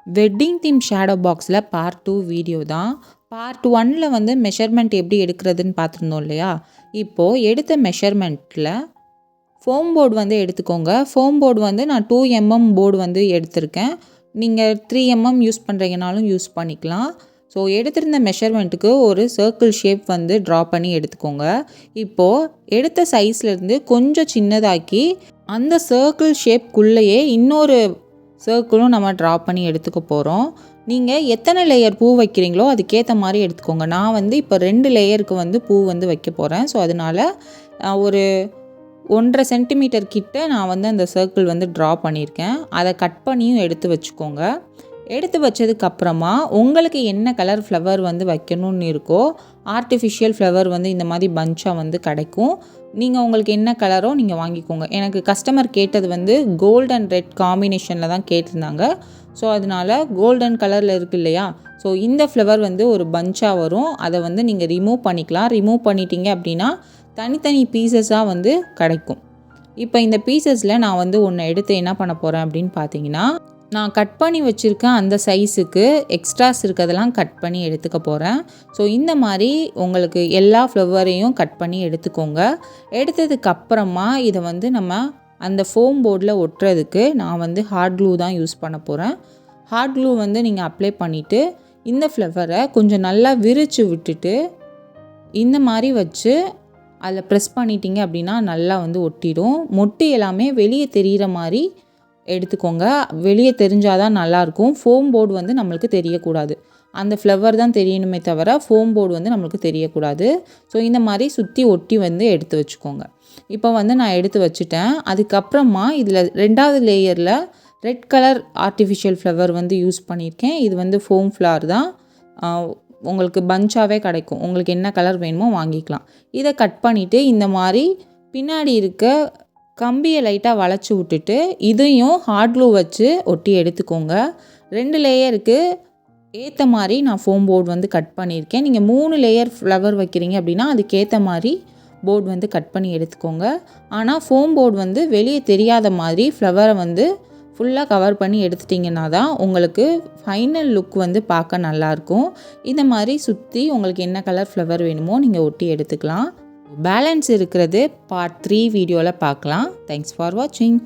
Wedding theme shadow பாக்ஸில் part 2 video தான். Part 1ல் வந்து மெஷர்மெண்ட் எப்படி எடுக்கிறதுன்னு பார்த்துருந்தோம் இல்லையா? இப்போது எடுத்த மெஷர்மெண்ட்டில் ஃபோம் போர்டு வந்து எடுத்துக்கோங்க. ஃபோம் போர்டு வந்து நான் 2mm போர்டு வந்து எடுத்திருக்கேன். நீங்கள் 3mm யூஸ் பண்ணுறீங்கனாலும் யூஸ் பண்ணிக்கலாம். ஸோ எடுத்திருந்த மெஷர்மெண்ட்டுக்கு ஒரு சர்க்கிள் ஷேப் வந்து ட்ரா பண்ணி எடுத்துக்கோங்க. இப்போது எடுத்த சைஸ்லேருந்து கொஞ்சம் சின்னதாக்கி அந்த சர்க்கிள் ஷேப்குள்ளேயே இன்னொரு சர்க்கிளும் நம்ம ட்ரா பண்ணி எடுத்துக்க போகிறோம். நீங்கள் எத்தனை லேயர் பூ வைக்கிறீங்களோ அதுக்கேற்ற மாதிரி எடுத்துக்கோங்க. நான் வந்து இப்போ 2 லேயருக்கு வந்து பூ வந்து வைக்க போகிறேன். ஸோ அதனால் ஒரு 1.5 சென்டிமீட்டர் கிட்ட நான் வந்து அந்த சர்க்கிள் வந்து ட்ரா பண்ணியிருக்கேன். அதை கட் பண்ணியும் எடுத்து வச்சுக்கோங்க. எடுத்து வச்சதுக்கப்புறமா உங்களுக்கு என்ன கலர் ஃப்ளவர் வந்து வைக்கணும்னு இருக்கோ ஆர்டிஃபிஷியல் ஃப்ளவர் வந்து இந்த மாதிரி பஞ்சாக வந்து கிடைக்கும். நீங்கள் உங்களுக்கு என்ன கலரோ நீங்கள் வாங்கிக்கோங்க. எனக்கு கஸ்டமர் கேட்டது வந்து கோல்ட் அண்ட் ரெட் காம்பினேஷனில் தான் கேட்டிருந்தாங்க. ஸோ அதனால் கோல்டன் கலரில் இருக்குது இல்லையா? ஸோ இந்த ஃப்ளவர் வந்து ஒரு பஞ்சாக வரும். அதை வந்து நீங்கள் ரிமூவ் பண்ணிக்கலாம். ரிமூவ் பண்ணிட்டீங்க அப்படின்னா தனித்தனி பீசஸாக வந்து கிடைக்கும். இப்போ இந்த பீசஸில் நான் வந்து ஒன்று எடுத்து என்ன பண்ண போகிறேன் அப்படின்னு பார்த்தீங்கன்னா, நான் கட் பண்ணி வச்சுருக்கேன் அந்த சைஸுக்கு எக்ஸ்ட்ராஸ் இருக்கிறதெல்லாம் கட் பண்ணி எடுத்துக்க போகிறேன். ஸோ இந்த மாதிரி உங்களுக்கு எல்லா ஃப்ளவரையும் கட் பண்ணி எடுத்துக்கோங்க. எடுத்ததுக்கப்புறமா இதை வந்து நம்ம அந்த ஃபோம் போர்டில் ஒட்டுறதுக்கு நான் வந்து ஹார்ட் க்ளூ தான் யூஸ் பண்ண போகிறேன். ஹார்ட் க்ளூ வந்து நீங்கள் அப்ளை பண்ணிவிட்டு இந்த ஃப்ளவரை கொஞ்சம் நல்லா விரித்து விட்டுட்டு இந்த மாதிரி வச்சு அதில் ப்ரெஸ் பண்ணிட்டீங்க அப்படின்னா நல்லா வந்து ஒட்டிடும். மொட்டு எல்லாமே வெளியே தெரிகிற மாதிரி எடுத்துக்கோங்க. வெளியே தெரிஞ்சால் தான் நல்லாயிருக்கும். ஃபோம் போர்டு வந்து நம்மளுக்கு தெரியக்கூடாது. அந்த ஃப்ளவர் தான் தெரியணுமே தவிர ஃபோம் போர்டு வந்து நம்மளுக்கு தெரியக்கூடாது. ஸோ இந்த மாதிரி சுற்றி ஒட்டி வந்து எடுத்து வச்சுக்கோங்க. இப்போ வந்து நான் எடுத்து வச்சுட்டேன். அதுக்கப்புறமா இதில் 2வது லேயரில் ரெட் கலர் ஆர்டிஃபிஷியல் ஃப்ளவர் வந்து யூஸ் பண்ணியிருக்கேன். இது வந்து ஃபோம் ஃப்ளவர் தான். உங்களுக்கு பஞ்சாகவே கிடைக்கும். உங்களுக்கு என்ன கலர் வேணுமோ வாங்கிக்கலாம். இதை கட் பண்ணிவிட்டு இந்த மாதிரி பின்னாடி இருக்க கம்பியை லைட்டாக வளைச்சி விட்டுட்டு இதையும் ஹார்ட் க்ளூ வச்சு ஒட்டி எடுத்துக்கோங்க. 2 லேயருக்கு ஏற்ற மாதிரி நான் ஃபோம் போர்டு வந்து கட் பண்ணியிருக்கேன். நீங்கள் 3 லேயர் ஃப்ளவர் வைக்கிறீங்க அப்படின்னா அதுக்கேற்ற மாதிரி போர்டு வந்து கட் பண்ணி எடுத்துக்கோங்க. ஆனால் ஃபோம் போர்டு வந்து வெளியே தெரியாத மாதிரி ஃப்ளவரை வந்து ஃபுல்லாக கவர் பண்ணி எடுத்துட்டிங்கன்னா தான் உங்களுக்கு ஃபைனல் லுக் வந்து பார்க்க நல்லாயிருக்கும். இந்த மாதிரி சுற்றி உங்களுக்கு என்ன கலர் ஃப்ளவர் வேணுமோ நீங்கள் ஒட்டி எடுத்துக்கலாம். பேலன்ஸ் இருக்கிறது பார்ட் 3 வீடியோவில் பார்க்கலாம். தேங்க்ஸ் ஃபார் வாட்சிங்.